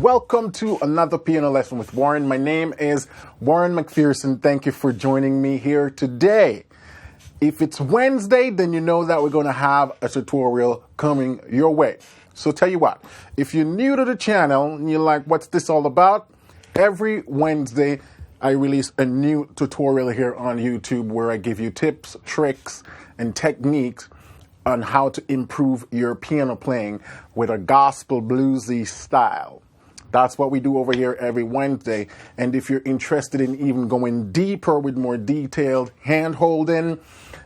Welcome to another piano lesson with Warren. My name is Warren Macpherson. Thank you for joining me here today. If it's Wednesday, then you know that we're going to have a tutorial coming your way. So tell you what, if you're new to the channel and you're like, what's this all about? Every Wednesday, I release a new tutorial here on YouTube where I give you tips, tricks, and techniques on how to improve your piano playing with a gospel bluesy style. That's what we do over here every Wednesday. And if you're interested in even going deeper with more detailed hand-holding,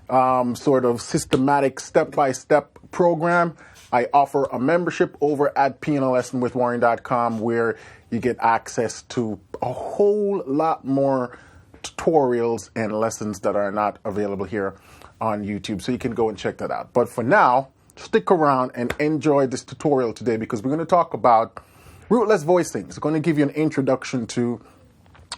sort of systematic step-by-step program, I offer a membership over at pianolessonwithwarren.com where you get access to a whole lot more tutorials and lessons that are not available here on YouTube. So you can go and check that out. But for now, stick around and enjoy this tutorial today because we're going to talk about Rootless Voicings. I'm going to give you an introduction to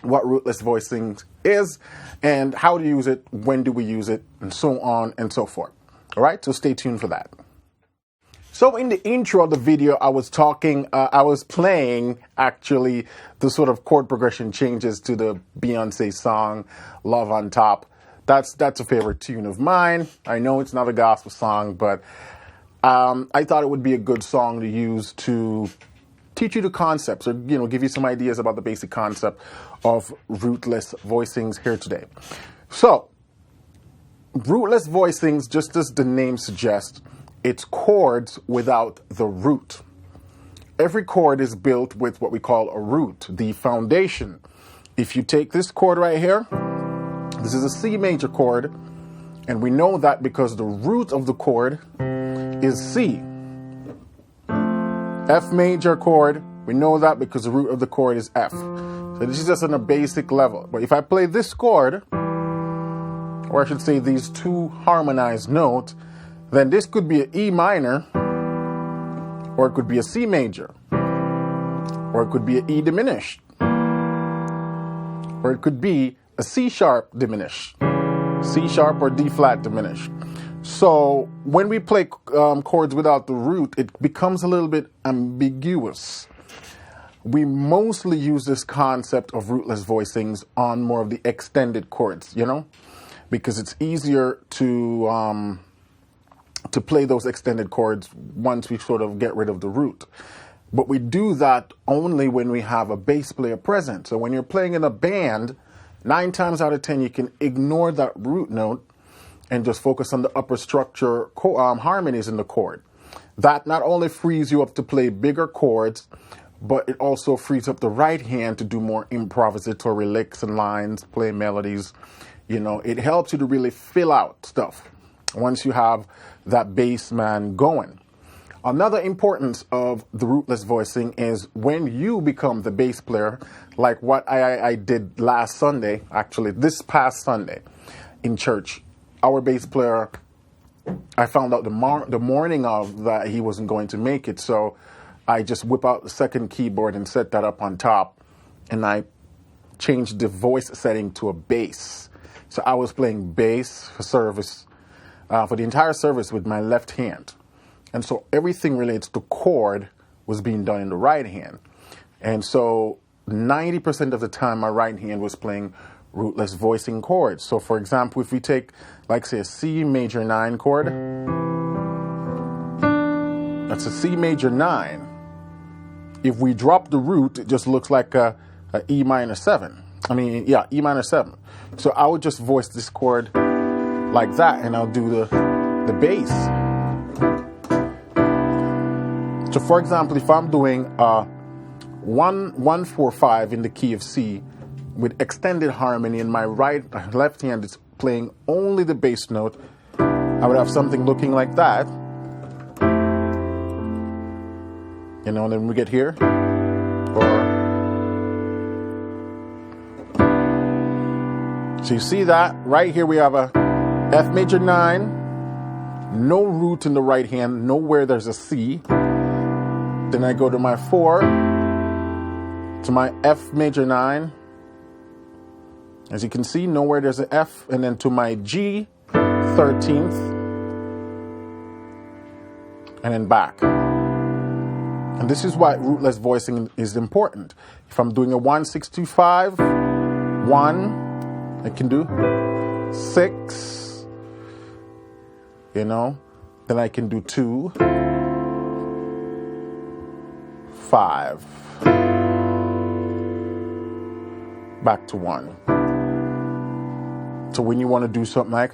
what Rootless Voicings is and how to use it, when do we use it, and so on and so forth. All right, so stay tuned for that. So in the intro of the video, I was playing actually the sort of chord progression changes to the Beyoncé song, Love on Top. That's a favorite tune of mine. I know it's not a gospel song, but I thought it would be a good song to use to teach you the concepts or, give you some ideas about the basic concept of rootless voicings here today. So, rootless voicings, just as the name suggests, it's chords without the root. Every chord is built with what we call a root, the foundation. If you take this chord right here, this is a C major chord, and we know that because the root of the chord is C. F major chord, we know that because the root of the chord is F. So this is just on a basic level. But if I play this chord, or I should say these two harmonized notes, then this could be an E minor, or it could be a C major, or it could be an E diminished, or it could be a C sharp diminished, C sharp or D flat diminished. So when we play chords without the root, it becomes a little bit ambiguous. We mostly use this concept of rootless voicings on more of the extended chords, because it's easier to play those extended chords once we sort of get rid of the root. But we do that only when we have a bass player present. So when you're playing in a band, 9 times out of 10, you can ignore that root note and just focus on the upper structure harmonies in the chord. That not only frees you up to play bigger chords, but it also frees up the right hand to do more improvisatory licks and lines, play melodies. It helps you to really fill out stuff once you have that bass man going. Another importance of the rootless voicing is when you become the bass player, like what I did last Sunday, actually this past Sunday in church. Our bass player, I found out the morning of that he wasn't going to make it, so I just whip out the second keyboard and set that up on top, and I changed the voice setting to a bass. So I was playing bass for service, for the entire service with my left hand. And so everything relates to chord was being done in the right hand. And so 90% of the time, my right hand was playing rootless voicing chords. So for example, if we take, like say, a C major 9 chord, that's a C major 9. If we drop the root, it just looks like a E minor 7. E minor 7. So I would just voice this chord like that, and I'll do the bass. So for example, if I'm doing 1-4-5 in the key of C with extended harmony, and my left hand is playing only the bass note, I would have something looking like that. You know, and then we get here. So you see that right here we have a F major 9, no root in the right hand, nowhere there's a C. Then I go to my 4, to my F major 9. As you can see, nowhere there's an F, and then to my G 13th, and then back. And this is why rootless voicing is important. If I'm doing a 1-6-2-5, 1, I can do 6, you know, then I can do 2, 5, back to 1. So when you want to do something like,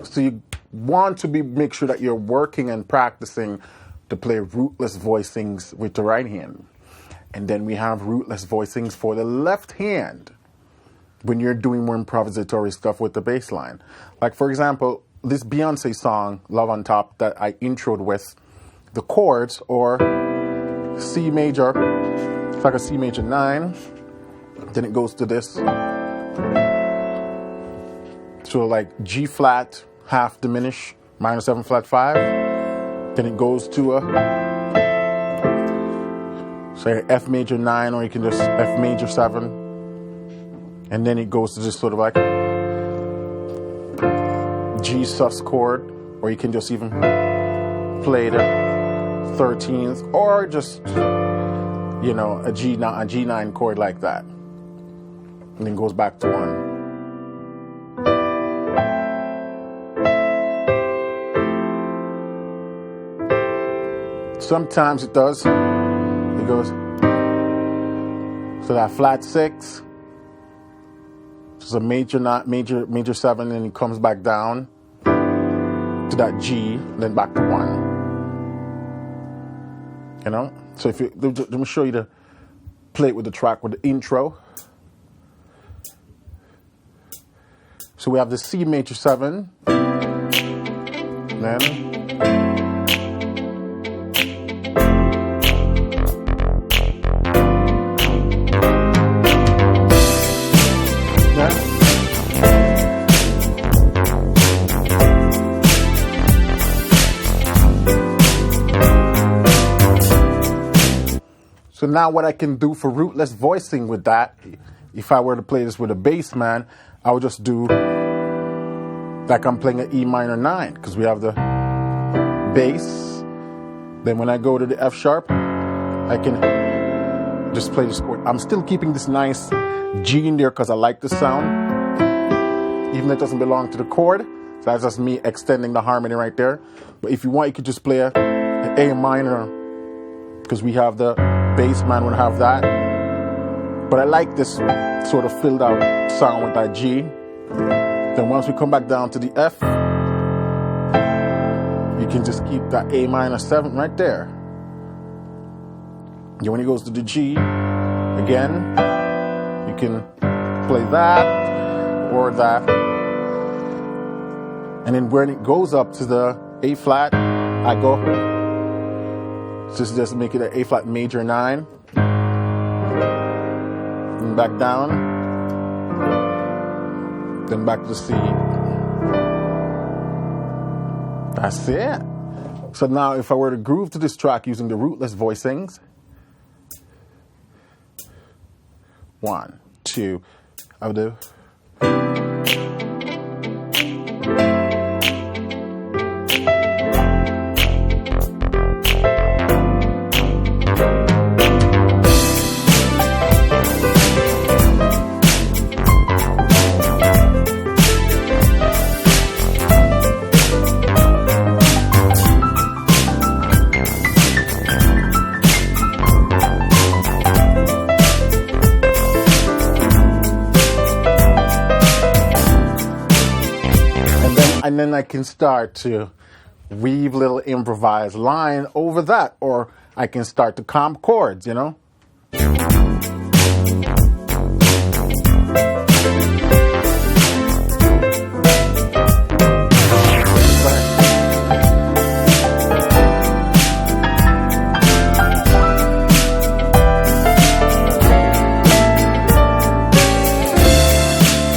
so you want to make sure that you're working and practicing to play rootless voicings with the right hand. And then we have rootless voicings for the left hand when you're doing more improvisatory stuff with the bass line. Like, for example, this Beyoncé song, Love on Top, that I introed with the chords, or C major, it's like a C major 9, then it goes to this. So like G flat, half diminish, minor 7 flat 5, then it goes to a, say, F major 9, or you can just F major 7, and then it goes to just sort of like G sus chord, or you can just even play the 13th, or just, you know, a G9 chord like that, and then goes back to 1. Sometimes it does. It goes so that flat 6, so a major 7, and it comes back down to that G, then back to 1. You know. So if you, let me show you the play it with the track with the intro. So we have the C major 7, then. So now what I can do for rootless voicing with that, if I were to play this with a bass, man, I would just do like I'm playing an E minor 9, because we have the bass. Then when I go to the F sharp, I can just play this chord. I'm still keeping this nice G in there because I like the sound, even though it doesn't belong to the chord. So that's just me extending the harmony right there. But if you want, you could just play an A minor, because we have the bass man would have that. But I like this sort of filled out sound with that G. Then once we come back down to the F, you can just keep that A minor 7 right there. And when it goes to the G, again, you can play that or that. And then when it goes up to the A flat, I go, just make it an A flat major 9. And back down. Then back to C. That's it. So now if I were to groove to this track using the Rootless Voicings, 1, 2, I would do. And then I can start to weave little improvised line over that, or I can start to comp chords, you know?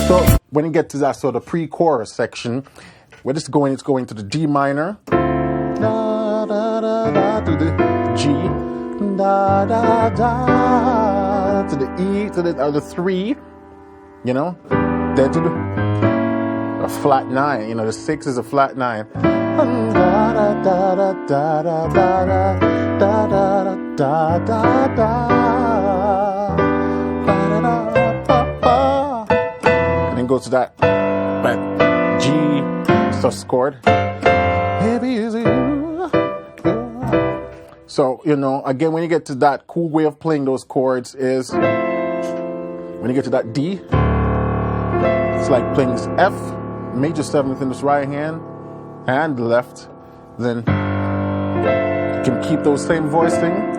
So when you get to that sort of pre-chorus section, where it's going to the D minor, da, da, da, da, to the G, da, da, da, to the E, to the 3, you know, then to the a flat 9, you know, the 6 is a flat 9. Da, da, da, da, da, da, da, da, da, da, da, da. And then go to that G, chord. Maybe it's you. So, you know, again, when you get to that, cool way of playing those chords is when you get to that D, it's like playing this F, major 7th in this right hand and the left. Then you can keep those same voicing.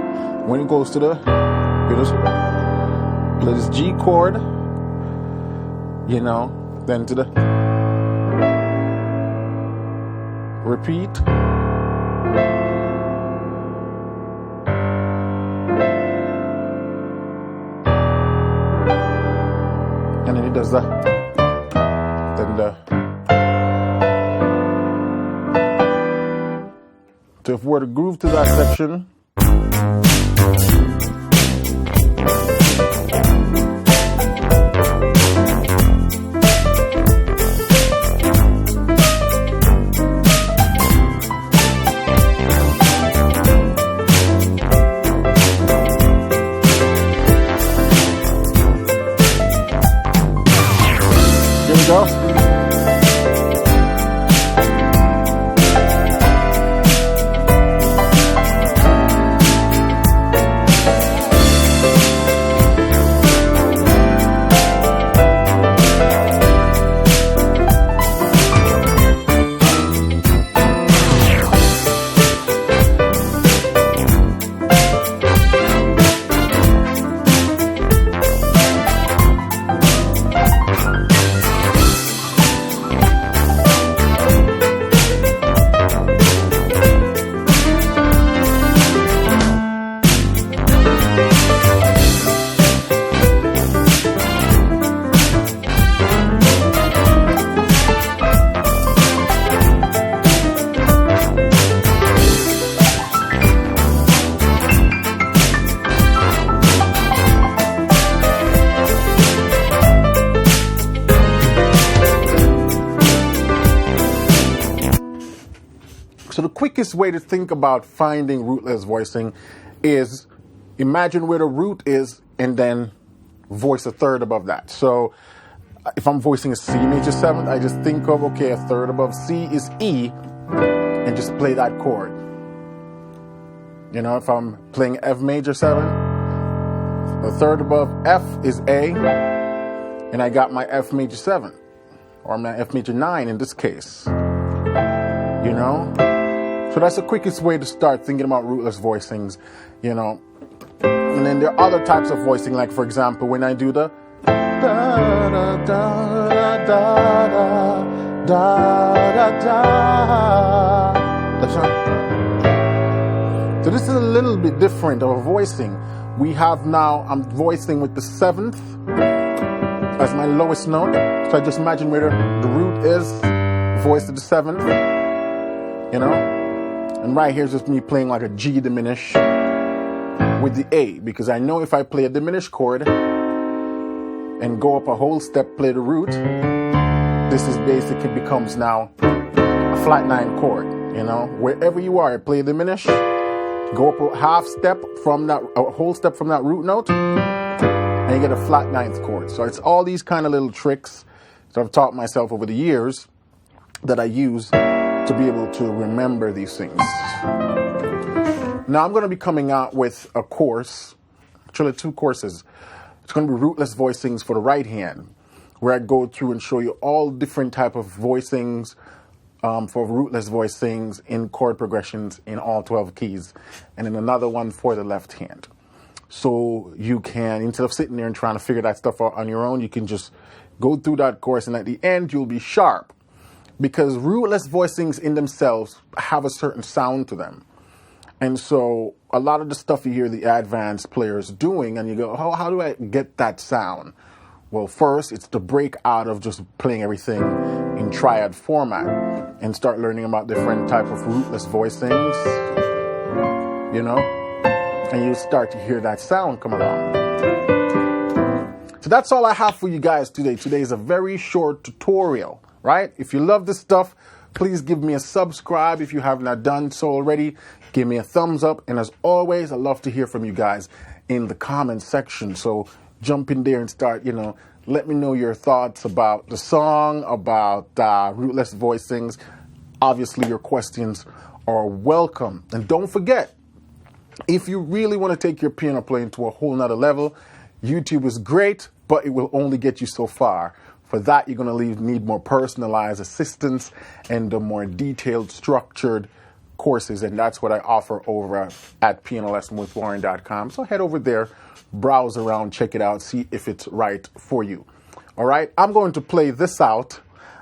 When it goes to the, you just play this G chord, you know, then to the repeat. And then he does that. Then the. So if we were to groove to that section. Go. So the quickest way to think about finding rootless voicing is imagine where the root is and then voice a third above that. So if I'm voicing a C major 7th, I just think of, okay, a third above C is E and just play that chord. You know, if I'm playing F major 7, a third above F is A, and I got my F major 7, or my F major 9 in this case. You know? So that's the quickest way to start thinking about rootless voicings, you know. And then there are other types of voicing, like for example, when I do the da da da da da da da da. So this is a little bit different of a voicing. We have now, I'm voicing with the 7th as my lowest note. So I just imagine where the root is. voice to the 7th, you know? And right here's just me playing like a G diminished with the A, because I know if I play a diminished chord and go up a whole step, play the root, this is basically becomes now a flat 9 chord, you know? Wherever you are, play diminished, go up a half step from that, a whole step from that root note, and you get a flat 9th chord. So it's all these kind of little tricks that I've taught myself over the years that I use to be able to remember these things. Now I'm going to be coming out with a course, actually 2 courses. It's going to be Rootless Voicings for the right hand, where I go through and show you all different type of voicings for rootless voicings in chord progressions in all 12 keys, and then another one for the left hand. So you can, instead of sitting there and trying to figure that stuff out on your own, you can just go through that course, and at the end you'll be sharp, because rootless voicings in themselves have a certain sound to them. And so a lot of the stuff you hear the advanced players doing, and you go, oh, how do I get that sound? Well, first, it's to break out of just playing everything in triad format and start learning about different type of rootless voicings, you know, and you start to hear that sound come along. So that's all I have for you guys today. Today is a very short tutorial, right? If you love this stuff, please give me a subscribe. If you have not done so already, give me a thumbs up. And as always, I love to hear from you guys in the comment section. So jump in there and start, you know, let me know your thoughts about the song, about Rootless Voicings. Obviously, your questions are welcome. And don't forget, if you really want to take your piano playing to a whole nother level, YouTube is great, but it will only get you so far. For that, you're going to need more personalized assistance and the more detailed, structured courses, and that's what I offer over at pianolessonwithwarren.com. So head over there, browse around, check it out, see if it's right for you. All right, I'm going to play this out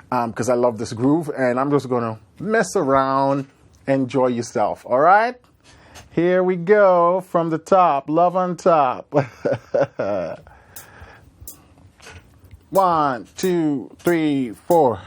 because I love this groove, and I'm just going to mess around, enjoy yourself. All right, here we go from the top, love on top. 1, 2, 3, 4.